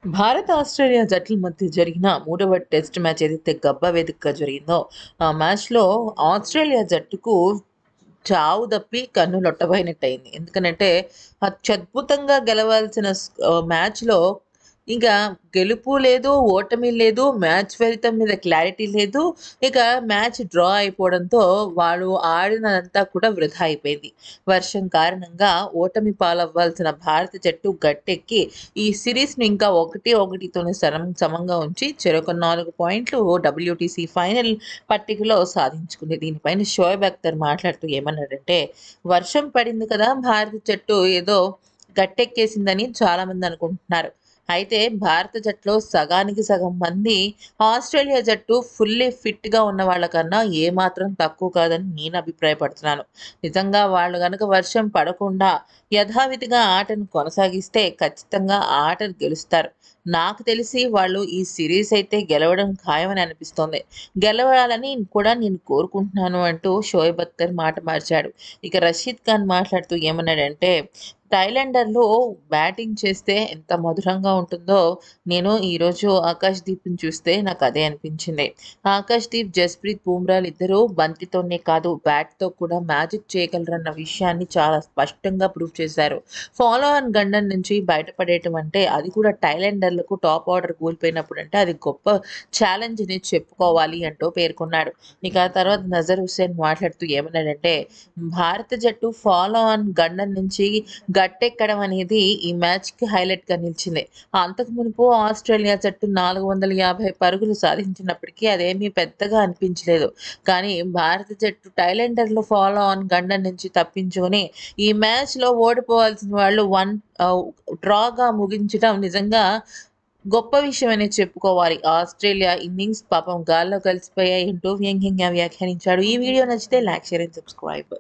Bharat, Australia జట్ల మధ్య జరిగిన మూడవ టెస్ట్ మ్యాచ్ ఏదైతే గబ్బా వేదికగా జరిగిందో, ఆ మ్యాచ్‌లో ఆస్ట్రేలియా జట్టుకు చావు దప్పి కన్నులొట్టబోయినట్టయింది. ఎందుకనంటే, అత్యద్భుతంగా గెలవాల్సిన మ్యాచ్‌లో ఇక గెలుపు లేదు, ఓటమి లేదు, మ్యాచ్ ఫలితం మీద క్లారిటీ లేదు. ఇక మ్యాచ్ డ్రా అయిపోవడంతో వాళ్ళు ఆడినదంతా కూడా వృధా అయిపోయింది. వర్షం కారణంగా ఓటమి పాలవ్వాల్సిన భారత జట్టు గట్టెక్కి ఈ సిరీస్‌ని ఇంకా 1-1తోనే సమంగా ఉంచి చెరొక 4 పాయింట్లు డబ్ల్యూటీసీ ఫైనల్ పట్టికలో సాధించుకుంది. దీనిపైన షోయబ్ అఖ్తర్ మాట్లాడుతూ ఏమన్నాడంటే, వర్షం పడింది కదా! భారత జట్టు ఏదో గట్టెక్కేసిందని చాలామంది అనుకుంటున్నారు. అయితే భారత జట్టులో సగానికి సగం మంది ఆస్ట్రేలియా జట్టు ఫుల్లీ ఫిట్‌గా ఉన్న వాళ్ళకన్నా ఏమాత్రం తక్కువ కాదని నేను అభిప్రాయపడుతున్నాను. నిజంగా వాళ్ళు గనక వర్షం పడకుండా యథావిధిగా ఆటను కొనసాగిస్తే ఖచ్చితంగా ఆ ఆటను గెలుస్తారు. నాకు తెలిసి వాళ్ళు ఈ సీరీస్ అయితే గెలవడం ఖాయమని అనిపిస్తోంది. గెలవాలని కూడా నేను కోరుకుంటున్నాను అంటూ షోయబ్ అఖ్తర్ మాట మార్చాడు. ఇక రషీద్ ఖాన్ మాట్లాడుతూ ఏమన్నాడంటే, థాయిలాండర్‌లో బ్యాటింగ్ చేస్తే ఎంత మధురంగా ఉంటుందో నేను ఈరోజు ఆకాష్‌దీప్‌ని చూస్తే నాకదే అనిపించింది. ఆకాష్‌దీప్, జస్‌ప్రీత్ బుమ్రాలిద్దరూ బంతితోనే కాదు బ్యాట్‌తో కూడా మ్యాజిక్ చేయగలరన్న విషయాన్ని చాలా స్పష్టంగా ప్రూవ్ చేశారు. ఫాలో ఆన్ గండం నుంచి బయటపడేయటం అంటే అది కూడా థాయిలాండర్‌లకు టాప్ ఆర్డర్ కోల్పోయినప్పుడంటే అది గొప్ప ఛాలెంజ్ అని చెప్పుకోవాలి అంటూ పేర్కొన్నాడు. ఇక ఆ తర్వాత నజర్ హుస్సేన్ మాట్లాడుతూ ఏమన్నాడంటే, భారత జట్టు ఫాలో ఆన్ గండం నుంచి గట్టెక్కడం అనేది ఈ మ్యాచ్‌కి హైలైట్‌గా నిలిచింది. అంతకు మునుపు ఆస్ట్రేలియా జట్టు 450 పరుగులు సాధించినప్పటికీ అదేమీ పెద్దగా అనిపించలేదు. కానీ భారత జట్టు థాయిలాండర్‌లో ఫాలో ఆన్ గండం నుంచి తప్పించుకొని ఈ మ్యాచ్‌లో ఓడిపోవాల్సిన వాళ్ళు ఆహ్, డ్రాగా ముగించడం నిజంగా గొప్ప విషయమనే చెప్పుకోవాలి. ఆస్ట్రేలియా ఇన్నింగ్స్ పాపం గాల్లో కలిసిపోయాయి అంటూ వ్యంగ్యంగా వ్యాఖ్యానించాడు. ఈ వీడియో నచ్చితే లైక్, షేర్ అండ్ సబ్స్క్రైబ్.